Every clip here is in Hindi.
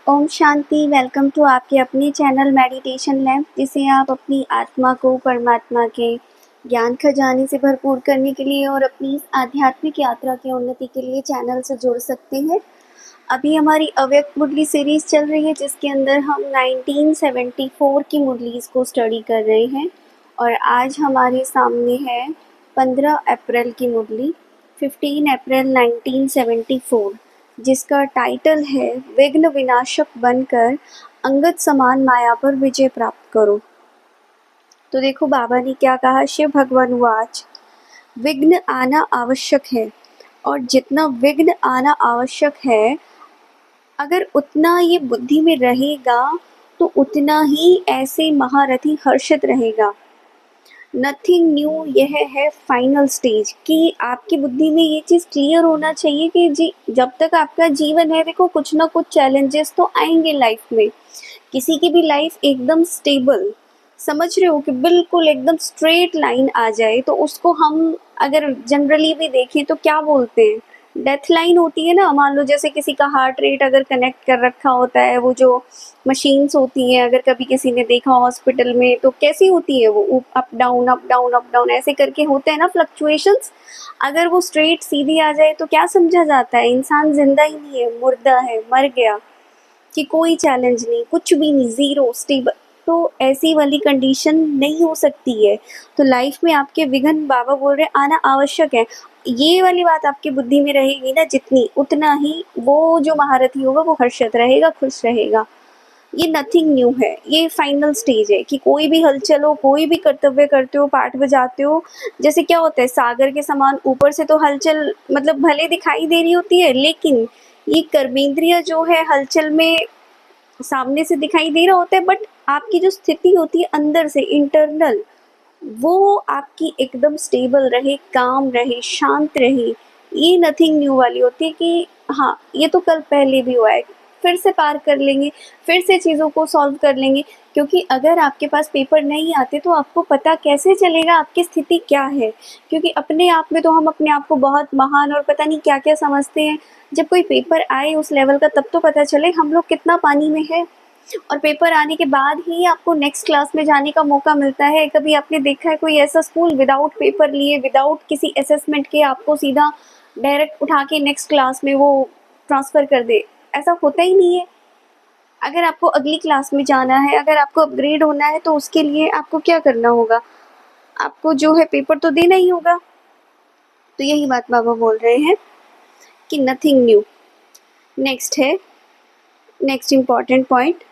ओम शांति। वेलकम टू आपके अपने चैनल मेडिटेशन लैब, जिसे आप अपनी आत्मा को परमात्मा के ज्ञान खजाने से भरपूर करने के लिए और अपनी आध्यात्मिक यात्रा की उन्नति के लिए चैनल से जुड़ सकते हैं। अभी हमारी अव्यक्त मुरली सीरीज़ चल रही है, जिसके अंदर हम 1974 की मुरलीज़ को स्टडी कर रहे हैं और आज हमारे सामने है 15 अप्रैल की मुरली, 15 अप्रैल 1974, जिसका टाइटल है विघ्न विनाशक बनकर अंगद समान माया पर विजय प्राप्त करो। तो देखो बाबा ने क्या कहा। शिव भगवान वाच, विघ्न आना आवश्यक है और जितना विघ्न आना आवश्यक है, अगर उतना ये बुद्धि में रहेगा तो उतना ही ऐसे महारथी हर्षित रहेगा। नथिंग न्यू, यह है फाइनल स्टेज कि आपकी बुद्धि में ये चीज़ क्लियर होना चाहिए कि जी जब तक आपका जीवन है, देखो कुछ ना कुछ चैलेंजेस तो आएंगे लाइफ में। किसी की भी लाइफ एकदम स्टेबल, समझ रहे हो, कि बिल्कुल एकदम स्ट्रेट लाइन आ जाए तो उसको हम अगर जनरली भी देखें तो क्या बोलते हैं, डेथ लाइन होती है ना। मान लो जैसे किसी का हार्ट रेट अगर कनेक्ट कर रखा होता है, वो जो मशीन्स होती हैं, अगर कभी किसी ने देखा हॉस्पिटल में तो कैसी होती है वो, up down up down up down ऐसे करके होते हैं ना फ्लक्चुएशंस। अगर वो स्ट्रेट सीधी आ जाए तो क्या समझा जाता है, इंसान जिंदा ही नहीं है, मुर्दा है, मर गया, कि कोई चैलेंज नहीं, कुछ भी नहीं, ज़ीरो स्टेबल। तो ऐसी वाली कंडीशन नहीं हो सकती है। तो लाइफ में आपके विघ्न बाबा बोल रहे आना आवश्यक है। ये वाली बात आपकी बुद्धि में रहेगी ना जितनी, उतना ही वो जो महारथी होगा वो हर्षित रहेगा, खुश रहेगा। ये नथिंग न्यू है, ये फाइनल स्टेज है कि कोई भी हलचल हो, कोई भी कर्तव्य करते हो, पाठ बजाते हो, जैसे क्या होता है सागर के समान ऊपर से तो हलचल मतलब भले दिखाई दे रही होती है, लेकिन ये कर्मेंद्रिय जो है हलचल में सामने से दिखाई दे रहा होता है, बट आपकी जो स्थिति होती है अंदर से इंटरनल, वो आपकी एकदम स्टेबल रहे, काम रहे, शांत रहे। ये नथिंग न्यू वाली होती है कि हाँ ये तो कल पहले भी हुआ है, फिर से पार कर लेंगे, फिर से चीज़ों को सॉल्व कर लेंगे। क्योंकि अगर आपके पास पेपर नहीं आते तो आपको पता कैसे चलेगा आपकी स्थिति क्या है। क्योंकि अपने आप में तो हम अपने आप को बहुत महान और पता नहीं क्या क्या समझते हैं। जब कोई पेपर आए उस लेवल का, तब तो पता चले हम लोग कितना पानी में है। और पेपर आने के बाद ही आपको नेक्स्ट क्लास में जाने का मौका मिलता है। कभी आपने देखा है कोई ऐसा स्कूल विदाउट पेपर लिए, विदाउट किसी असेसमेंट के आपको सीधा डायरेक्ट उठा के नेक्स्ट क्लास में वो ट्रांसफ़र कर दे? ऐसा होता ही नहीं है। अगर आपको अगली क्लास में जाना है, अगर आपको अपग्रेड होना है, तो उसके लिए आपको क्या करना होगा, आपको जो है पेपर तो देना ही होगा। तो यही बात बाबा बोल रहे हैं कि नथिंग न्यू। नेक्स्ट है, नेक्स्ट इम्पॉर्टेंट पॉइंट,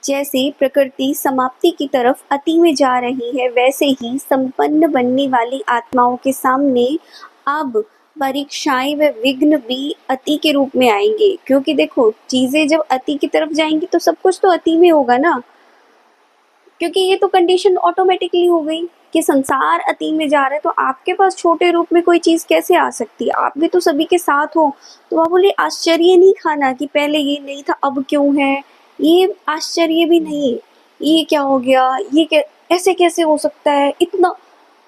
जैसे प्रकृति समाप्ति की तरफ अति में जा रही है, वैसे ही संपन्न बनने वाली आत्माओं के सामने अब परीक्षाएं व विघ्न भी अति के रूप में आएंगे। क्योंकि देखो चीजें जब अति की तरफ जाएंगी तो सब कुछ तो अति में होगा ना। क्योंकि ये तो कंडीशन ऑटोमेटिकली हो गई कि संसार अति में जा रहा है, तो आपके पास छोटे रूप में कोई चीज़ कैसे आ सकती है? आप भी तो सभी के साथ हो। तो आप बोले आश्चर्य नहीं खाना कि पहले ये नहीं था अब क्यों है, ये आश्चर्य भी नहीं। ये क्या हो गया, ये क्या, ऐसे कैसे हो सकता है, इतना,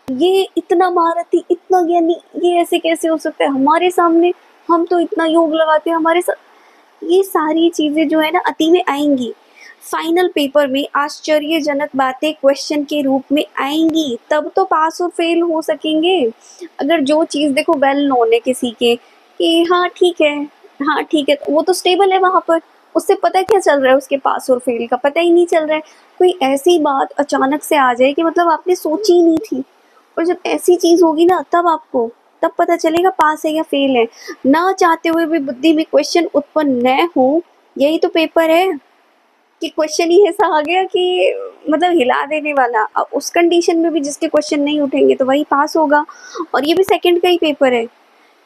ये इतना महारथी, इतना ज्ञानी, ये ऐसे कैसे हो सकता है हमारे सामने, हम तो इतना योग लगाते हैं हमारे साथ। ये सारी चीज़ें जो है ना अति में आएंगी। फाइनल पेपर में आश्चर्यजनक बातें क्वेश्चन के रूप में आएंगी, तब तो पास और फेल हो सकेंगे। अगर जो चीज़ देखो वेल नोन है किसी के कि हाँ ठीक है, हाँ ठीक है, तो वो तो स्टेबल है वहाँ पर, उससे पता क्या चल रहा है, उसके पास और फेल का पता ही नहीं चल रहा है। कोई ऐसी बात अचानक से आ जाए कि मतलब आपने सोची ही नहीं थी, और जब ऐसी चीज़ होगी ना तब पता चलेगा पास है या फेल है। ना चाहते हुए भी बुद्धि में क्वेश्चन उत्पन्न न हो, यही तो पेपर है कि क्वेश्चन ही ऐसा आ गया कि मतलब हिला देने वाला। अब उस कंडीशन में भी जिसके क्वेश्चन नहीं उठेंगे तो वही पास होगा। और ये भी सेकंड का ही पेपर है।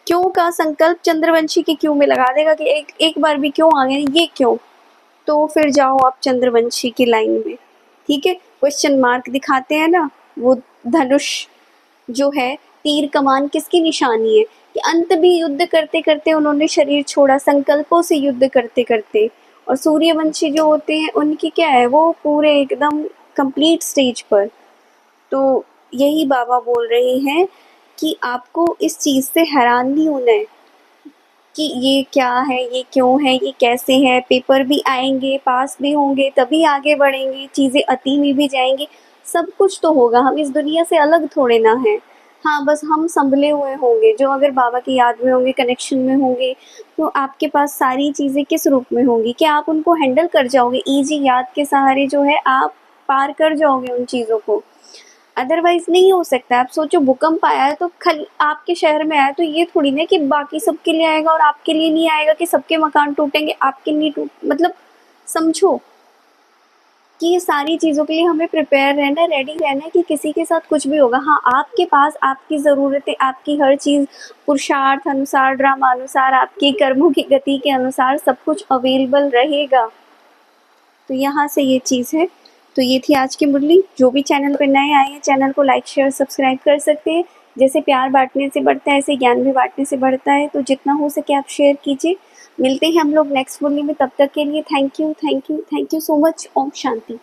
क्यों का संकल्प चंद्रवंशी के क्यों में लगा देगा कि एक बार भी क्यों आ गया, ये क्यों, तो फिर जाओ आप चंद्रवंशी की लाइन में। ठीक है, क्वेश्चन मार्क दिखाते हैं ना, वो धनुष जो है, तीर कमान किसकी निशानी है, कि अंत भी युद्ध करते करते उन्होंने शरीर छोड़ा, संकल्पों से युद्ध करते करते। और सूर्यवंशी जो होते हैं उनकी क्या है, वो पूरे एकदम कंप्लीट स्टेज पर। तो यही बाबा बोल रहे हैं कि आपको इस चीज़ से हैरान नहीं होना है। कि ये क्या है, ये क्यों है, ये कैसे है, पेपर भी आएँगे, पास भी होंगे, तभी आगे बढ़ेंगे, चीज़ें अति में भी जाएँगी, सब कुछ तो होगा, हम इस दुनिया से अलग थोड़े ना हैं। हाँ, बस हम सँभले हुए होंगे, जो अगर बाबा की याद में होंगे, कनेक्शन में होंगे, तो आपके पास सारी चीज़ें किस रूप में होंगी? क्या आप उनको हैंडल कर जाओगे? ईज़ी याद के सहारे जो है आप पार कर जाओगे उन चीज़ों को। अदरवाइज़ नहीं हो सकता है। आप सोचो भूकंप आया है तो खाली आपके शहर में आया तो ये थोड़ी ना कि बाकी सबके लिए आएगा और आपके लिए नहीं आएगा, कि सबके मकान टूटेंगे, आपके नहीं टूट मतलब समझो कि ये सारी चीज़ों के लिए हमें प्रिपेयर रहना है, रेडी रहना है कि किसी के साथ कुछ भी होगा। हाँ, आपके पास आपकी ज़रूरतें, आपकी हर चीज़ पुरुषार्थ अनुसार, ड्रामानुसार, आपके कर्मों की गति के अनुसार सब कुछ अवेलेबल रहेगा। तो यहाँ से ये चीज़ है। तो ये थी आज की मुरली। जो भी चैनल पर नए आए हैं, चैनल को लाइक, शेयर, सब्सक्राइब कर सकते हैं। जैसे प्यार बाँटने से बढ़ता है, ऐसे ज्ञान भी बाँटने से बढ़ता है, तो जितना हो सके आप शेयर कीजिए। मिलते हैं हम लोग नेक्स्ट मुरली में, तब तक के लिए thank you, thank you, thank you so much. ओम शांति।